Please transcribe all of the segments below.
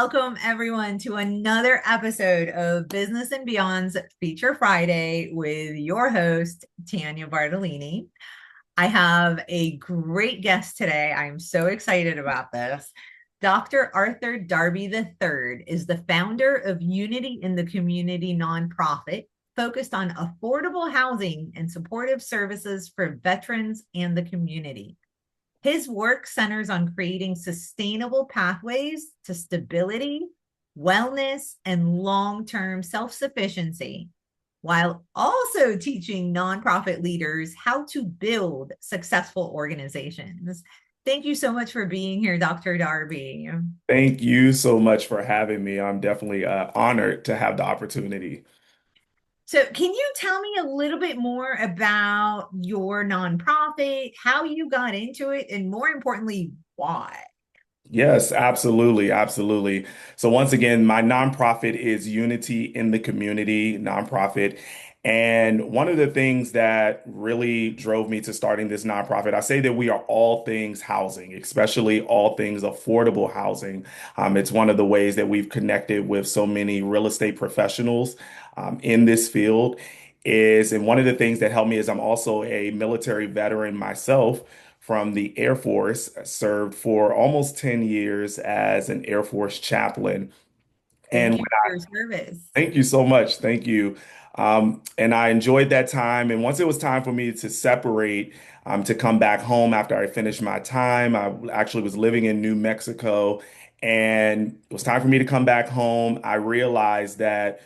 welcome everyone to another episode of Business and Beyond's Feature Friday with your host, Tania Bartolini. I have a great guest today. I'm so excited about this. Dr. Arthur Darby III is the founder of Unity in the Community nonprofit focused on affordable housing and supportive services for veterans and the community. His work centers on creating sustainable pathways to stability, wellness, and long-term self-sufficiency, while also teaching nonprofit leaders how to build successful organizations. Thank you so much for being here, Dr. Darby. Thank you so much for having me. I'm definitely honored to have the opportunity. So, can you tell me a little bit more about your nonprofit, how you got into it, and more importantly, why? Yes, absolutely, absolutely. So once again, my nonprofit is Unity in the Community nonprofit. And one of the things that really drove me to starting this nonprofit, I say that we are all things housing, especially all things affordable housing. It's one of the ways that we've connected with so many real estate professionals in this field and one of the things that helped me is I'm also a military veteran myself from the Air Force. I served for almost 10 years as an Air Force chaplain. And Thank when you for your service. Thank you so much. Thank you. And I enjoyed that time. And once it was time for me to separate, to come back home after I finished my time, I actually was living in New Mexico, and it was time for me to come back home. I realized that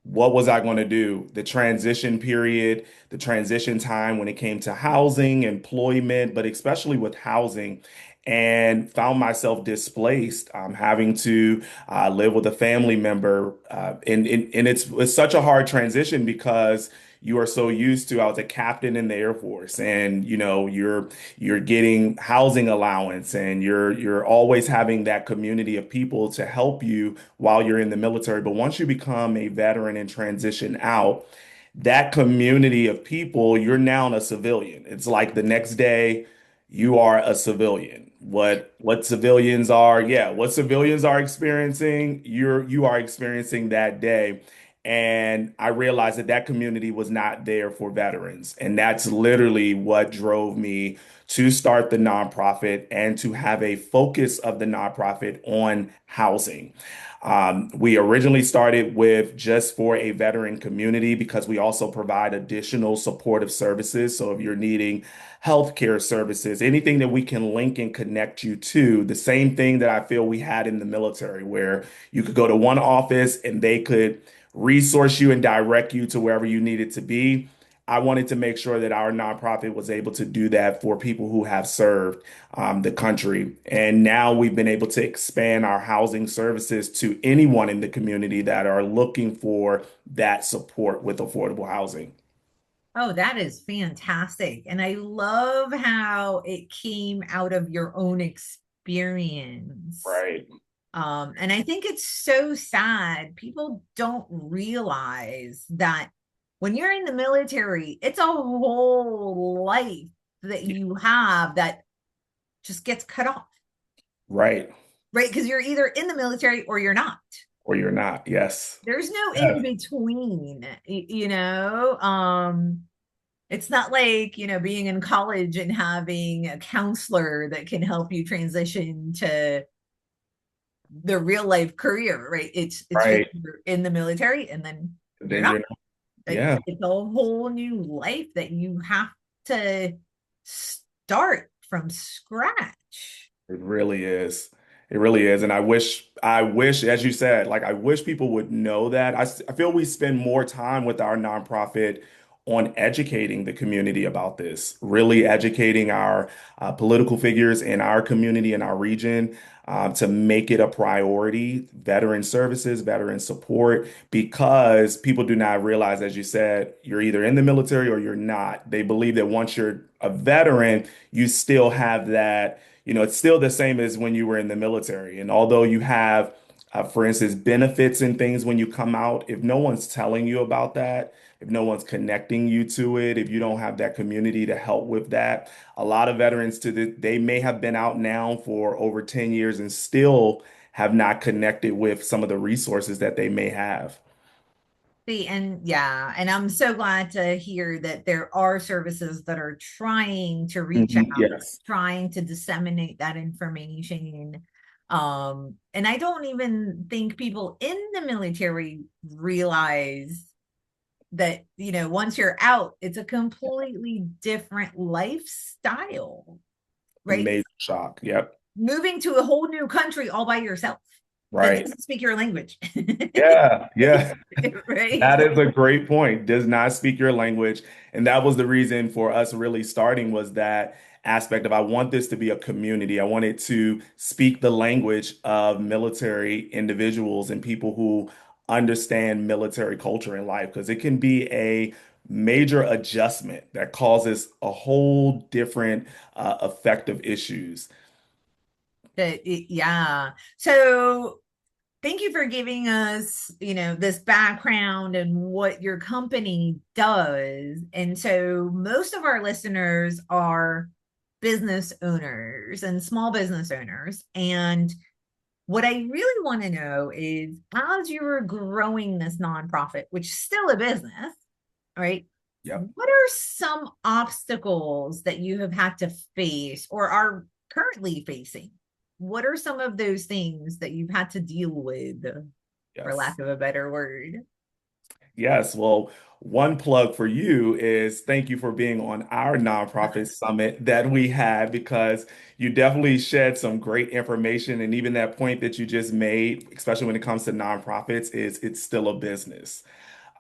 what was I going to do? The transition period, the transition time when it came to housing, employment, but especially with housing, and found myself displaced, having to live with a family member. And it's such a hard transition because you are so used to, I was a captain in the Air Force, and you're getting housing allowance, and you're always having that community of people to help you while you're in the military. But once you become a veteran and transition out, that community of people, you're now a civilian. It's like the next day you are a civilian. What civilians are, yeah, what civilians are experiencing, you are experiencing that day. And I realized that that community was not there for veterans. And that's literally what drove me to start the nonprofit and to have a focus of the nonprofit on housing. We originally started with just for a veteran community because we also provide additional supportive services. So if you're needing healthcare services, anything that we can link and connect you to, the same thing that I feel we had in the military, where you could go to one office and they could resource you and direct you to wherever you needed to be. I wanted to make sure that our nonprofit was able to do that for people who have served the country. And now we've been able to expand our housing services to anyone in the community that are looking for that support with affordable housing. Oh, that is fantastic. And I love how it came out of your own experience. Right. And I think it's so sad. People don't realize that when you're in the military, it's a whole life that you have that just gets cut off, Right. right? Because you're either in the military or you're not. Or you're not. Yes. There's no in Yes. between, you know. It's not like, being in college and having a counselor that can help you transition to the real life career, right? It's just Right. you're in the military and then you're Then not. you're not. Yeah. It's a whole new life that you have to start from scratch. It really is. It really is. And as you said, like I wish people would know that. I feel we spend more time with our nonprofit on educating the community about this, really educating our political figures in our community and our region to make it a priority, veteran services, veteran support, because people do not realize, as you said, you're either in the military or you're not. They believe that once you're a veteran, you still have that. It's still the same as when you were in the military. And although you have, for instance, benefits and things when you come out, if no one's telling you about that, if no one's connecting you to it, if you don't have that community to help with that, a lot of veterans they may have been out now for over 10 years and still have not connected with some of the resources that they may have. See, and yeah, and I'm so glad to hear that there are services that are trying to reach out, Mhm. Yes, trying to disseminate that information. And I don't even think people in the military realize that, once you're out, it's a completely different lifestyle, right? major shock. Yep. Moving to a whole new country all by yourself that Right. doesn't speak your language. Yeah, yeah. Right. That is a great point. Does not speak your language. And that was the reason for us really starting was that aspect of I want this to be a community. I want it to speak the language of military individuals and people who understand military culture in life because it can be a major adjustment that causes a whole different effect of issues. Yeah. So thank you for giving us, this background and what your company does. And so most of our listeners are business owners and small business owners. And what I really want to know is as you were growing this nonprofit, which is still a business, right? Yep. What are some obstacles that you have had to face or are currently facing? What are some of those things that you've had to deal with, for Yes. lack of a better word? Yes, well, one plug for you is thank you for being on our nonprofit summit that we had because you definitely shed some great information. And even that point that you just made, especially when it comes to nonprofits, is it's still a business.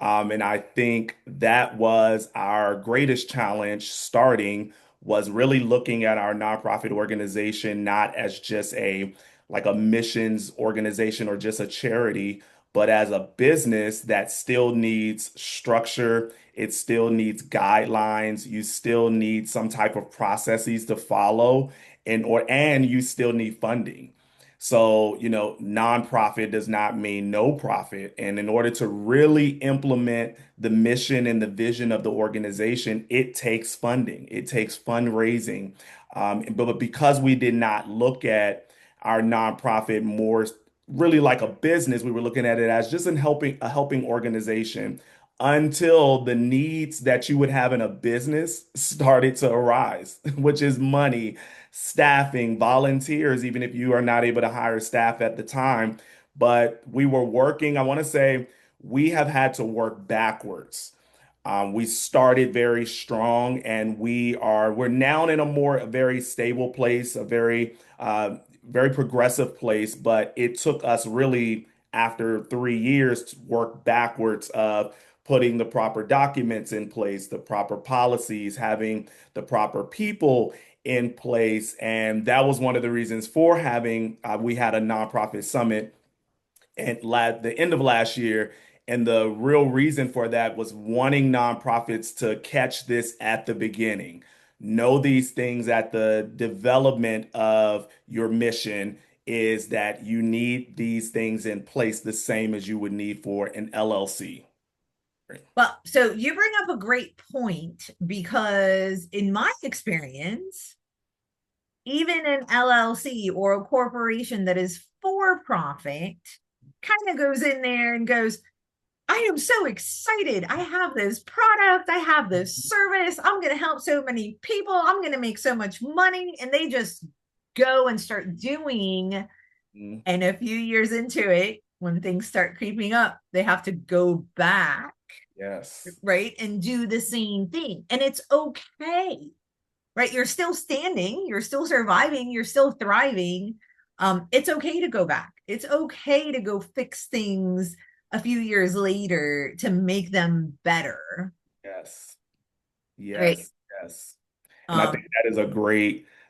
And I think that was our greatest challenge starting was really looking at our nonprofit organization not as just a like a missions organization or just a charity, but as a business that still needs structure, it still needs guidelines, you still need some type of processes to follow and you still need funding. So, nonprofit does not mean no profit. And in order to really implement the mission and the vision of the organization, it takes funding, it takes fundraising. But because we did not look at our nonprofit more really like a business, we were looking at it as just a helping organization until the needs that you would have in a business started to arise, which is money, staffing, volunteers, even if you are not able to hire staff at the time. But we were working, I want to say we have had to work backwards. We started very strong and we're now in a very stable place, a very progressive place, but it took us really after 3 years to work backwards of putting the proper documents in place, the proper policies, having the proper people in place. And that was one of the reasons for we had a nonprofit summit at the end of last year. And the real reason for that was wanting nonprofits to catch this at the beginning. Know these things at the development of your mission is that you need these things in place the same as you would need for an LLC. Well, so you bring up a great point because in my experience, even an LLC or a corporation that is for profit kind of goes in there and goes, I am so excited. I have this product, I have this service. I'm going to help so many people. I'm going to make so much money. And they just go and start doing. Mhm. And a few years into it, when things start creeping up, they have to go back, Yes. right? And do the same thing. And it's okay, right? You're still standing, you're still surviving, you're still thriving. It's okay to go back. It's okay to go fix things a few years later to make them better, Yes. right? Yes. Yes. And I think Um,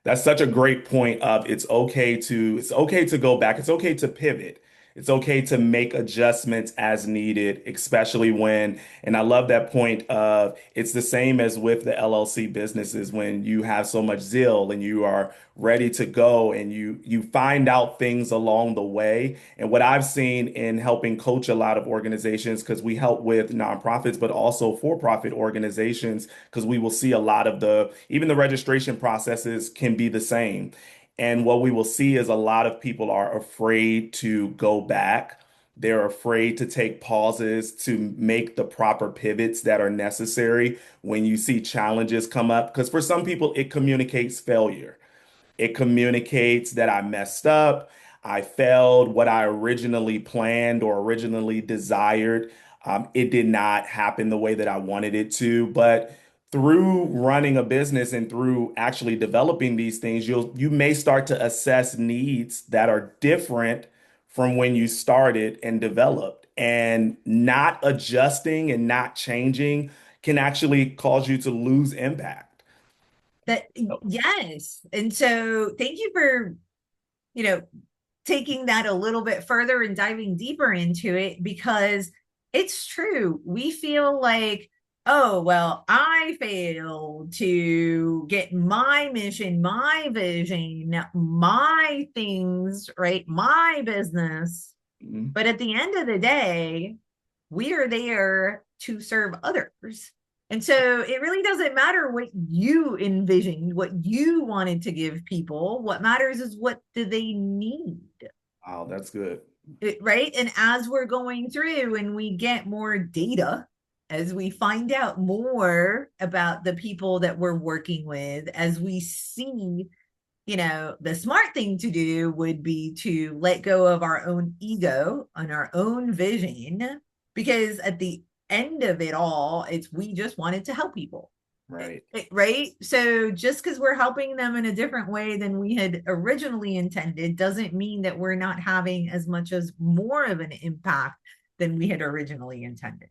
that's such a great point of it's okay to go back. It's okay to pivot. It's okay to make adjustments as needed, especially and I love that point of it's the same as with the LLC businesses when you have so much zeal and you are ready to go and you find out things along the way. And what I've seen in helping coach a lot of organizations, because we help with nonprofits, but also for-profit organizations, because we will see a lot of even the registration processes can be the same. And what we will see is a lot of people are afraid to go back. They're afraid to take pauses to make the proper pivots that are necessary when you see challenges come up. Because for some people, it communicates failure. It communicates that I messed up, I failed what I originally planned or originally desired. It did not happen the way that I wanted it to. But through running a business and through actually developing these things, you may start to assess needs that are different from when you started and developed. And not adjusting and not changing can actually cause you to lose impact. That yes. And so thank you for, you know, taking that a little bit further and diving deeper into it because it's true. We feel like, oh, well, I failed to get my mission, my vision, my things, right? My business. Mhm. But at the end of the day, we are there to serve others. And so it really doesn't matter what you envisioned, what you wanted to give people. What matters is what do they need, Wow, that's good. right? And as we're going through and we get more data, as we find out more about the people that we're working with, as we see, the smart thing to do would be to let go of our own ego and our own vision, because at the end of it all, it's we just wanted to help people. Right. Right? So just because we're helping them in a different way than we had originally intended doesn't mean that we're not having as much as more of an impact than we had originally intended.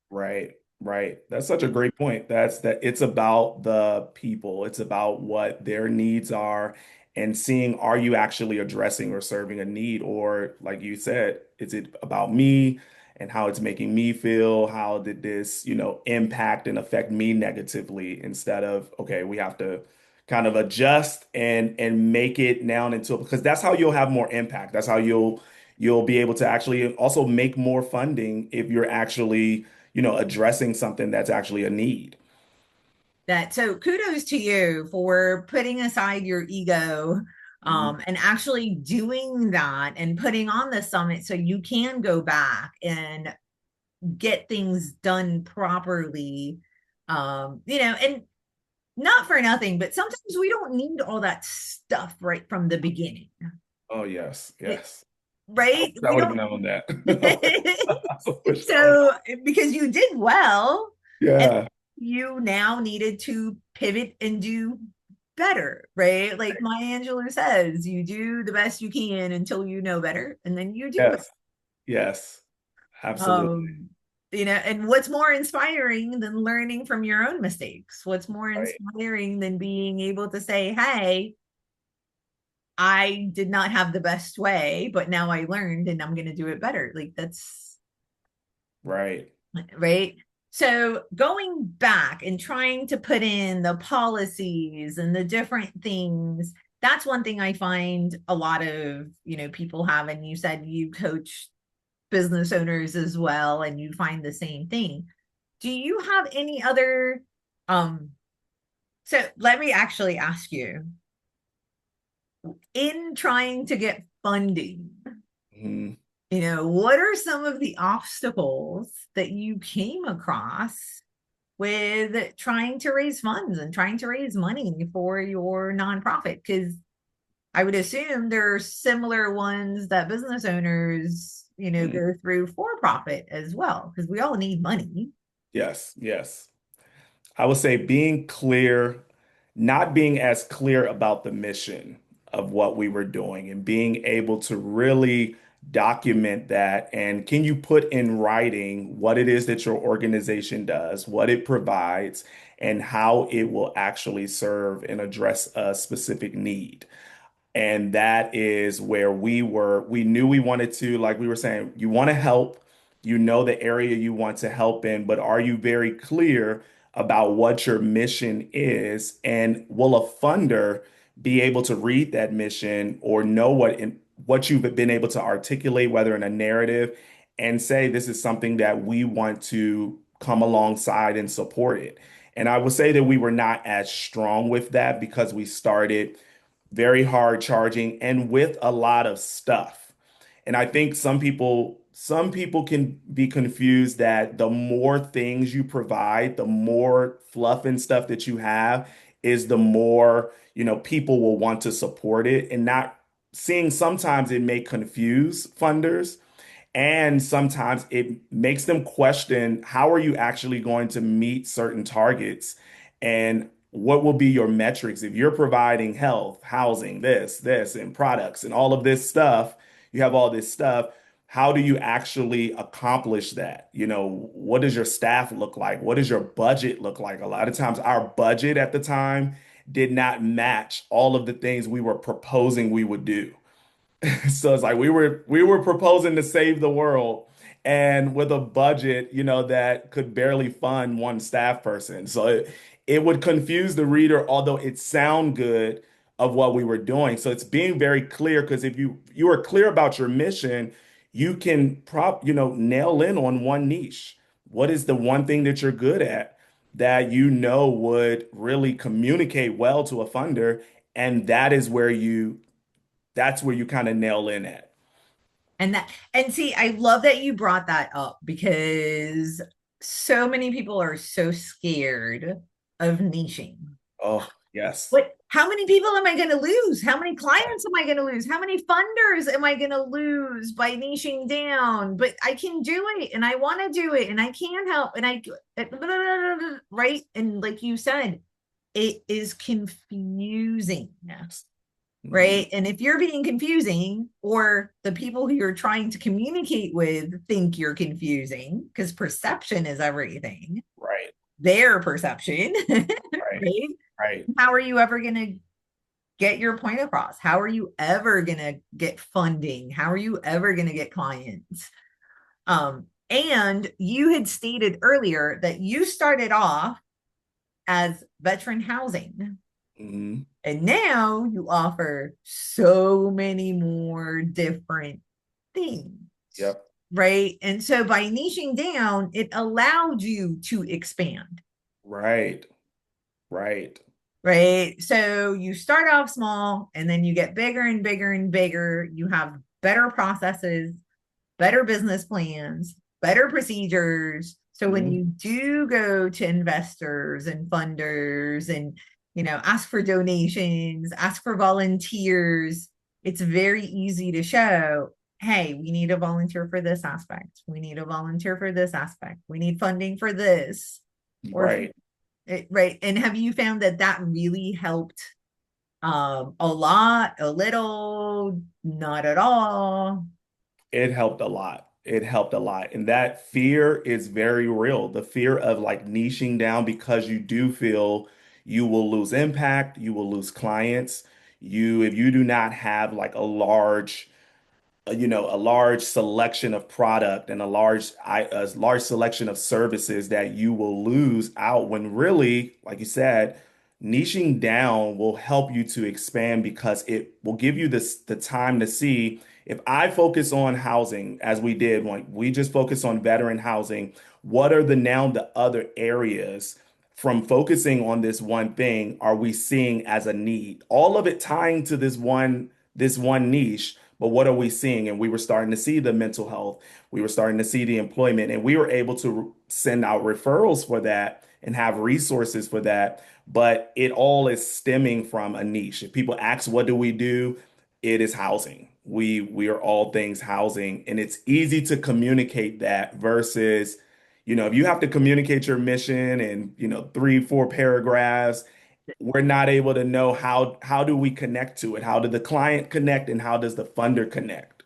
Right, right. That's such a great point. That's that it's about the people. It's about what their needs are and seeing are you actually addressing or serving a need, or like you said, is it about me and how it's making me feel? How did this, impact and affect me negatively instead of, okay, we have to kind of adjust and make it down into because that's how you'll have more impact. That's how you'll be able to actually also make more funding if you're actually addressing something that's actually a need. That so kudos to you for putting aside your ego, Mhm. and actually doing that and putting on the summit so you can go back and get things done properly. And not for nothing, but sometimes we don't need all that stuff right from the beginning. Oh, yes, It, yes. I right? wish I We would have don't. known that. I wish I would. So because you did well, and Yeah, you now needed to pivot and do better, right? Like Maya Angelou says, you do the best you can until you know better, and then you do better. yes, yes, absolutely. Um, and what's more inspiring than learning from your own mistakes? What's more Right, inspiring than being able to say, hey, I did not have the best way, but now I learned and I'm going to do it better. Like that's right. right. So going back and trying to put in the policies and the different things, that's one thing I find a lot of, people have. And you said you coach business owners as well, and you find the same thing. Do you have any other, um, so let me actually ask you, in trying to get funding, Mhm. what are some of the obstacles that you came across with trying to raise funds and trying to raise money for your nonprofit? Because I would assume there are similar ones that business owners, Mhm. go through for profit as well, because we all need money. Yes, yes. I would say being clear, not being as clear about the mission of what we were doing and being able to really document that. And can you put in writing what it is that your organization does, what it provides, and how it will actually serve and address a specific need? And that is where we knew we wanted to, like we were saying, you want to help, the area you want to help in, but are you very clear about what your mission is? And will a funder be able to read that mission or know what you've been able to articulate, whether in a narrative, and say, this is something that we want to come alongside and support it. And I would say that we were not as strong with that because we started very hard charging, and with a lot of stuff. And I think some people can be confused that the more things you provide, the more fluff and stuff that you have is the more, people will want to support it, and not seeing sometimes it may confuse funders, and sometimes it makes them question, how are you actually going to meet certain targets? And what will be your metrics if you're providing health, housing, this, and products and all of this stuff? You have all this stuff. How do you actually accomplish that? What does your staff look like? What does your budget look like? A lot of times, our budget at the time did not match all of the things we were proposing we would do. So it's like we were proposing to save the world, and with a budget, that could barely fund one staff person. So it would confuse the reader, although it sound good of what we were doing. So it's being very clear, because if you are clear about your mission, you can nail in on one niche. What is the one thing that you're good at that would really communicate well to a funder? And that's where you kind of nail in at. And see, I love that you brought that up because so many people are so scared of niching. Oh, yes. What, how many people am I going to lose? How many clients am I going to lose? How many funders am I going to lose by niching down? But I can do it and I want to do it and I can help and right? And like you said, it is confusing, Mhm. right? And if you're being confusing, or the people who you're trying to communicate with think you're confusing, because perception is everything, Right, their perception, right, right? right. How are you ever going to get your point across? How are you ever going to get funding? How are you ever going to get clients? And you had stated earlier that you started off as veteran housing. Hmm. And now you offer so many more different things, Yep. right? And so by niching down, it allowed you to expand, Right, right. right? So you start off small and then you get bigger and bigger and bigger. You have better processes, better business plans, better procedures. So when Mhm. you do go to investors and funders and ask for donations, ask for volunteers, it's very easy to show, hey, we need a volunteer for this aspect. We need a volunteer for this aspect. We need funding for this. Or Right. right. And have you found that that really helped a lot, a little, not at all? It helped a lot. It helped a lot. And that fear is very real. The fear of like niching down because you do feel you will lose impact, you will lose clients. If you do not have like a large selection of product and a large selection of services, that you will lose out, when really, like you said, niching down will help you to expand, because it will give you the time to see, if I focus on housing as we did when we just focus on veteran housing, what are the other areas from focusing on this one thing are we seeing as a need? All of it tying to this one niche, but what are we seeing? And we were starting to see the mental health. We were starting to see the employment, and we were able to send out referrals for that and have resources for that. But it all is stemming from a niche. If people ask, what do we do? It is housing. We are all things housing, and it's easy to communicate that versus, if you have to communicate your mission in, 3, 4 paragraphs, we're not able to know how do we connect to it? How did the client connect, and how does the funder connect?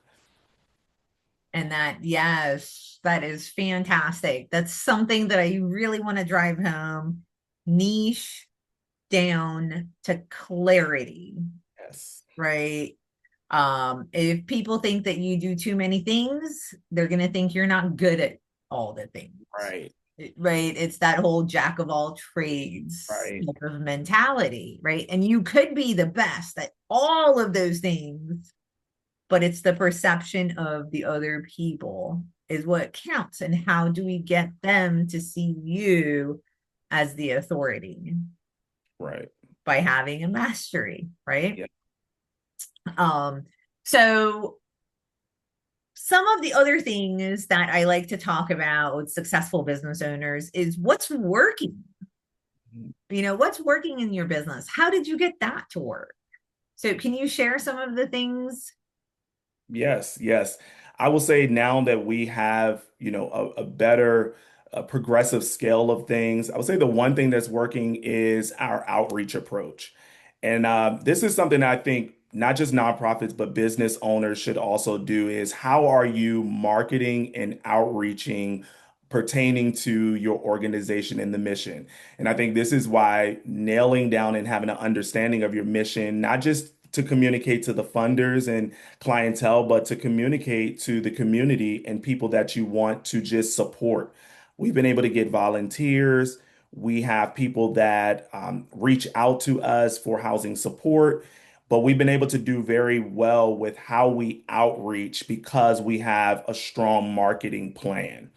And that, yes, that is fantastic. That's something that I really want to drive home. Niche down to clarity, Yes. right? If people think that you do too many things, they're going to think you're not good at all the things, Right. right? It's that whole jack of all trades Right. type of mentality, right? And you could be the best at all of those things, but it's the perception of the other people is what counts. And how do we get them to see you as the authority? Right. By having a mastery, right? Yeah. Um, so some of the other things that I like to talk about with successful business owners is what's working. What's working in your business? How did you get that to work? So, can you share some of the things? Yes, yes. I will say now that we have, a better progressive scale of things, I would say the one thing that's working is our outreach approach. And this is something I think not just nonprofits, but business owners should also do is how are you marketing and outreaching pertaining to your organization and the mission? And I think this is why nailing down and having an understanding of your mission, not just to communicate to the funders and clientele, but to communicate to the community and people that you want to just support. We've been able to get volunteers. We have people that reach out to us for housing support, but we've been able to do very well with how we outreach because we have a strong marketing plan.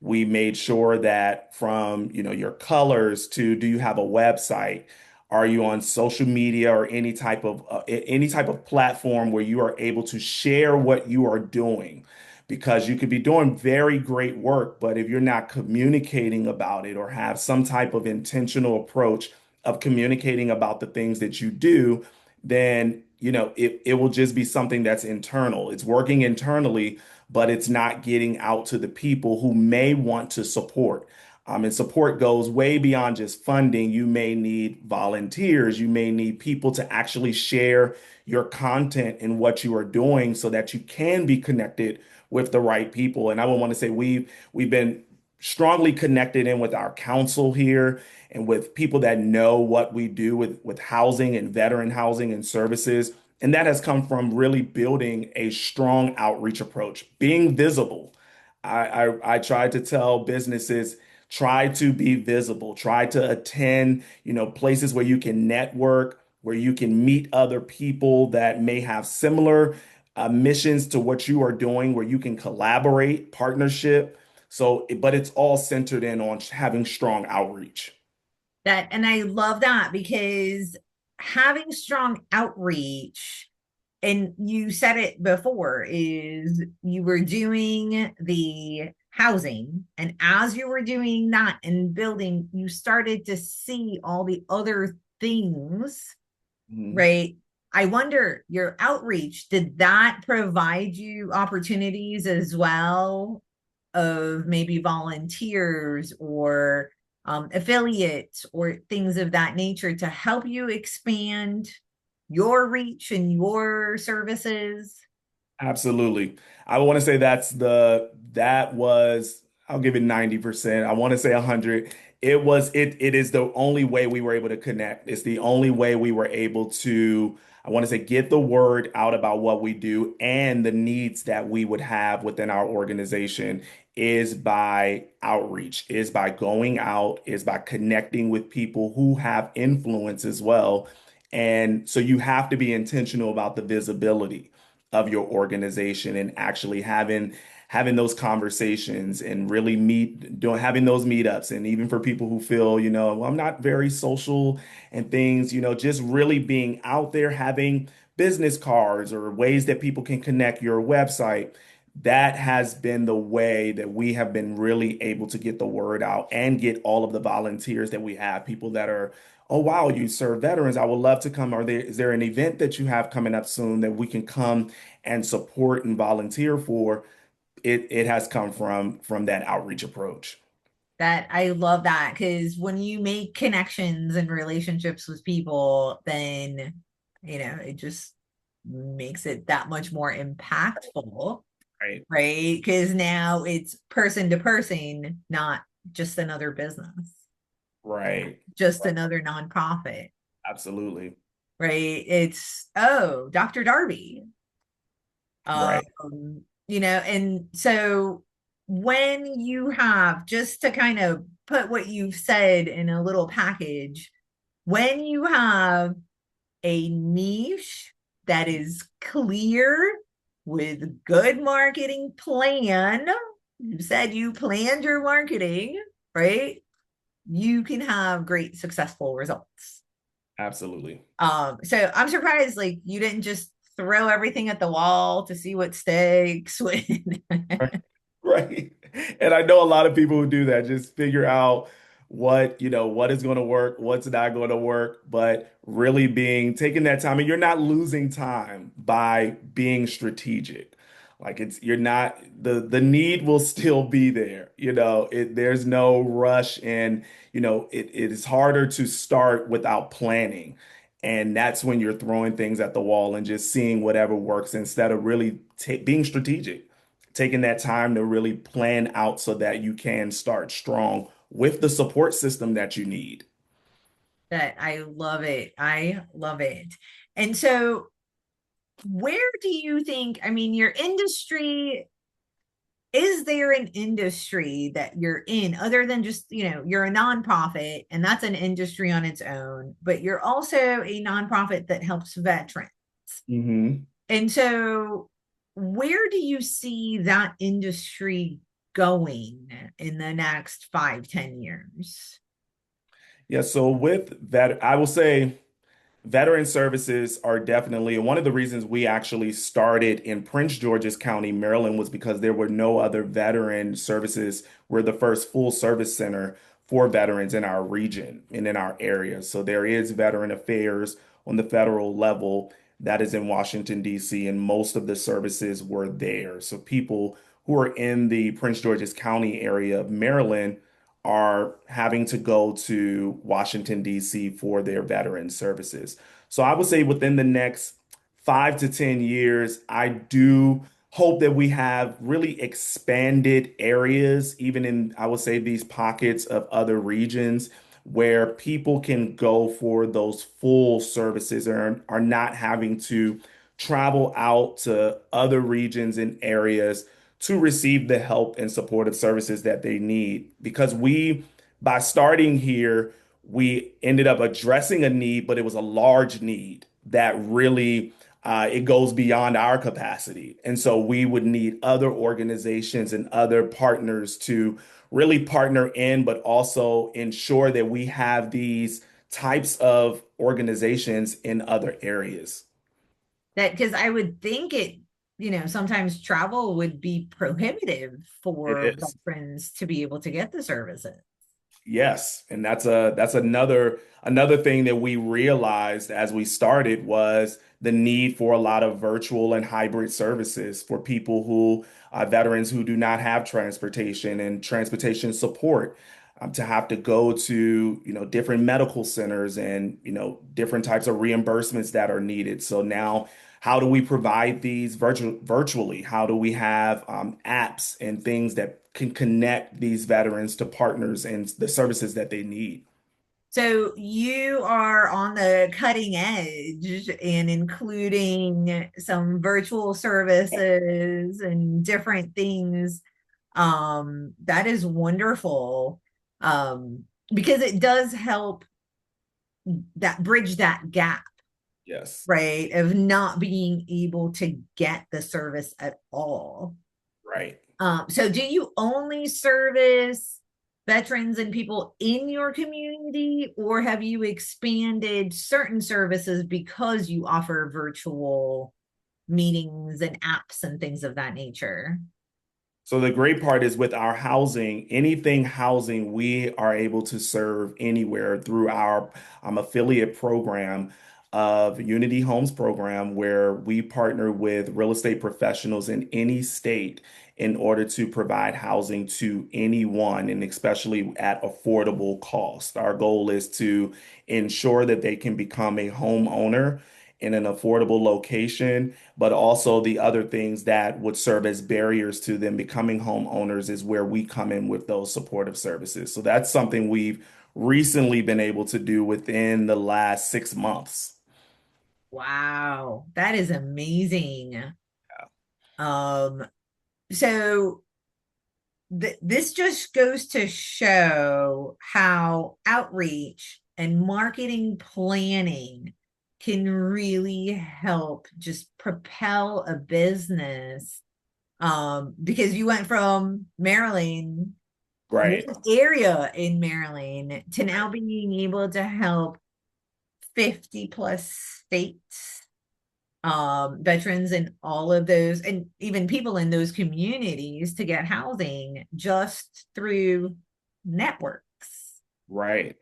We made sure that from, your colors to do you have a website? Are you on social media or any type of platform where you are able to share what you are doing? Because you could be doing very great work, but if you're not communicating about it or have some type of intentional approach of communicating about the things that you do, then it will just be something that's internal. It's working internally, but it's not getting out to the people who may want to support. And support goes way beyond just funding. You may need volunteers. You may need people to actually share your content and what you are doing so that you can be connected with the right people. And I would want to say we've been strongly connected in with our council here and with people that know what we do with housing and veteran housing and services. And that has come from really building a strong outreach approach, being visible. I try to tell businesses, try to be visible, try to attend, places where you can network, where you can meet other people that may have similar missions to what you are doing, where you can collaborate, partnership. So, but it's all centered in on having strong outreach. That and I love that because having strong outreach, and you said it before, is you were doing the housing, and as you were doing that and building, you started to see all the other things, Mhm. right? I wonder, your outreach, did that provide you opportunities as well of maybe volunteers or affiliates or things of that nature to help you expand your reach and your services? Absolutely. I want to say that was, I'll give it 90%. I want to say 100. It is the only way we were able to connect. It's the only way we were able to, I want to say, get the word out about what we do and the needs that we would have within our organization is by outreach, is by going out, is by connecting with people who have influence as well. And so you have to be intentional about the visibility of your organization and actually having those conversations and really having those meetups. And even for people who feel, well, I'm not very social and things, just really being out there, having business cards or ways that people can connect your website. That has been the way that we have been really able to get the word out and get all of the volunteers that we have, people that are, oh wow, you serve veterans. I would love to come. Is there an event that you have coming up soon that we can come and support and volunteer for? It has come from that outreach approach. That I love that because when you make connections and relationships with people, then it just makes it that much more impactful, Right. right? Because now it's person to person, not just another business, Right. just Right. another nonprofit, Absolutely. right? It's, oh, Dr. Darby. Right. And so when you have, just to kind of put what you've said in a little package, when you have a niche that is clear with good marketing plan, you said you planned your marketing, right? You can have great successful results. Absolutely. So I'm surprised like you didn't just throw everything at the wall to see what sticks. Right. And I know a lot of people who do that, just figure out what is going to work, what's not going to work, but really taking that time and you're not losing time by being strategic. Like you're not the need will still be there. There's no rush and it is harder to start without planning. And that's when you're throwing things at the wall and just seeing whatever works instead of really being strategic, taking that time to really plan out so that you can start strong with the support system that you need. That I love it. I love it. And so, where do you think, I mean, your industry, is there an industry that you're in other than just, you're a nonprofit and that's an industry on its own, but you're also a nonprofit that helps veterans. Hmm. And so, where do you see that industry going in the next 5, 10 years? Yeah, so with that, I will say veteran services are definitely, and one of the reasons we actually started in Prince George's County, Maryland, was because there were no other veteran services. We're the first full service center for veterans in our region and in our area. So there is veteran affairs on the federal level that is in Washington, D.C., and most of the services were there. So people who are in the Prince George's County area of Maryland are having to go to Washington, D.C. for their veteran services. So I would say within the next 5 to 10 years, I do hope that we have really expanded areas, even in, I would say, these pockets of other regions where people can go for those full services and are not having to travel out to other regions and areas to receive the help and supportive services that they need. Because by starting here, we ended up addressing a need, but it was a large need that really it goes beyond our capacity. And so we would need other organizations and other partners to really partner in, but also ensure that we have these types of organizations in other areas. That because I would think sometimes travel would be prohibitive It for is. veterans to be able to get the services. Yes, and that's another thing that we realized as we started was the need for a lot of virtual and hybrid services for people who veterans who do not have transportation and transportation support, to have to go to different medical centers and different types of reimbursements that are needed. So now, how do we provide these virtually? How do we have apps and things that can connect these veterans to partners and the services that they need? So you are on the cutting edge and including some virtual services and different things. That is wonderful. Because it does help that bridge that gap, Yes, right? Of not being able to get the service at all. right. So do you only service veterans and people in your community, or have you expanded certain services because you offer virtual meetings and apps and things of that nature? So the great part is with our housing, anything housing, we are able to serve anywhere through our affiliate program of Unity Homes program, where we partner with real estate professionals in any state in order to provide housing to anyone, and especially at affordable cost. Our goal is to ensure that they can become a homeowner in an affordable location, but also the other things that would serve as barriers to them becoming homeowners is where we come in with those supportive services. So that's something we've recently been able to do within the last 6 months. Wow, that is amazing. Um, so this just goes to show how outreach and marketing planning can really help just propel a business. Because you went from Maryland, one Right. area in Maryland, to now being able to help 50 plus states. veterans and all of those, and even people in those communities to get housing just through networks. Right.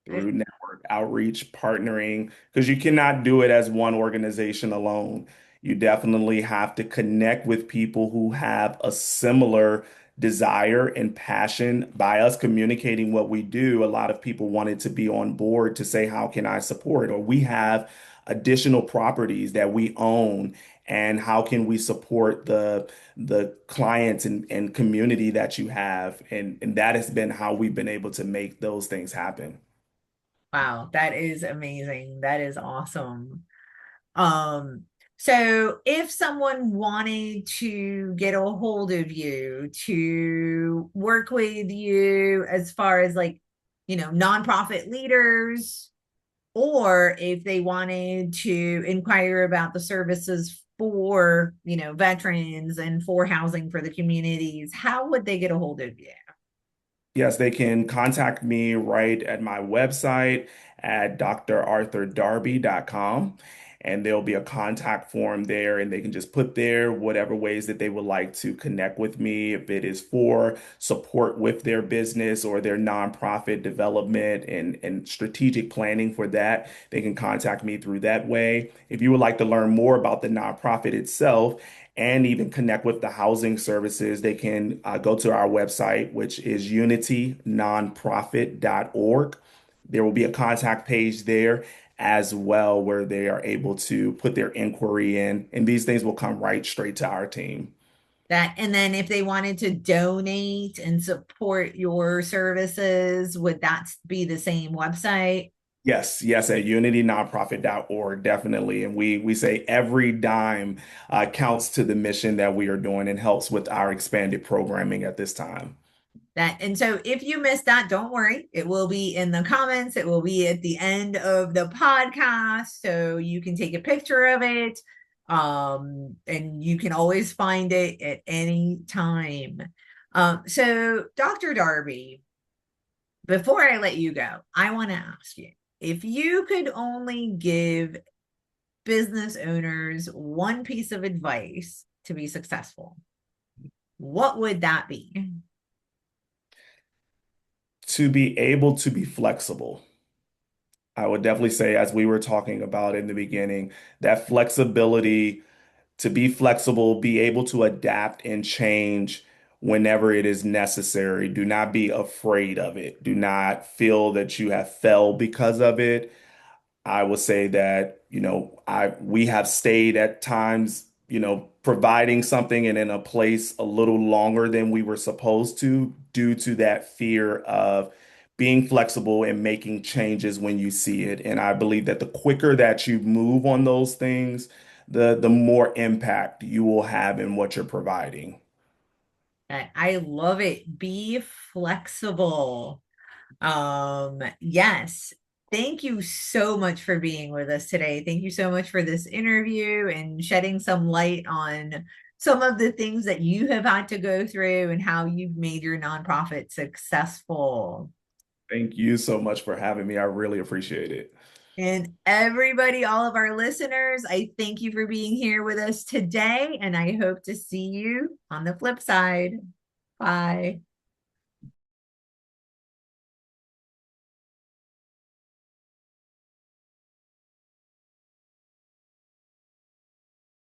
I- Through network outreach, partnering, because you cannot do it as one organization alone. You definitely have to connect with people who have a similar desire and passion. By us communicating what we do, a lot of people wanted to be on board to say, how can I support? Or we have additional properties that we own, and how can we support the clients and community that you have? And that has been how we've been able to make those things happen. Wow, that is amazing. That is awesome. Um, so if someone wanted to get a hold of you to work with you as far as like, nonprofit leaders, or if they wanted to inquire about the services for, veterans and for housing for the communities, how would they get a hold of you? Yes, they can contact me right at my website at drarthurdarby.com. And there'll be a contact form there, and they can just put there whatever ways that they would like to connect with me. If it is for support with their business or their nonprofit development and strategic planning for that, they can contact me through that way. If you would like to learn more about the nonprofit itself, and even connect with the housing services, they can go to our website, which is unitynonprofit.org. There will be a contact page there as well where they are able to put their inquiry in, and these things will come right straight to our team. That, and then if they wanted to donate and support your services, would that be the same website? Yes, yes, at unitynonprofit.org, definitely. And we say every dime counts to the mission that we are doing and helps with our expanded programming at this time. That, and so if you missed that, don't worry. It will be in the comments. It will be at the end of the podcast. So you can take a picture of it. And you can always find it at any time. So Dr. Darby, before I let you go, I want to ask you if you could only give business owners one piece of advice to be successful, what would that be? To be able to be flexible. I would definitely say, as we were talking about in the beginning, that flexibility, to be flexible, be able to adapt and change whenever it is necessary. Do not be afraid of it. Do not feel that you have failed because of it. I would say that, we have stayed at times, providing something and in a place a little longer than we were supposed to, due to that fear of being flexible and making changes when you see it. And I believe that the quicker that you move on those things, the more impact you will have in what you're providing. I love it. Be flexible. Yes. Thank you so much for being with us today. Thank you so much for this interview and shedding some light on some of the things that you have had to go through and how you've made your nonprofit successful. Thank you so much for having me. I really appreciate it. And everybody, all of our listeners, I thank you for being here with us today, and I hope to see you on the flip side. Bye.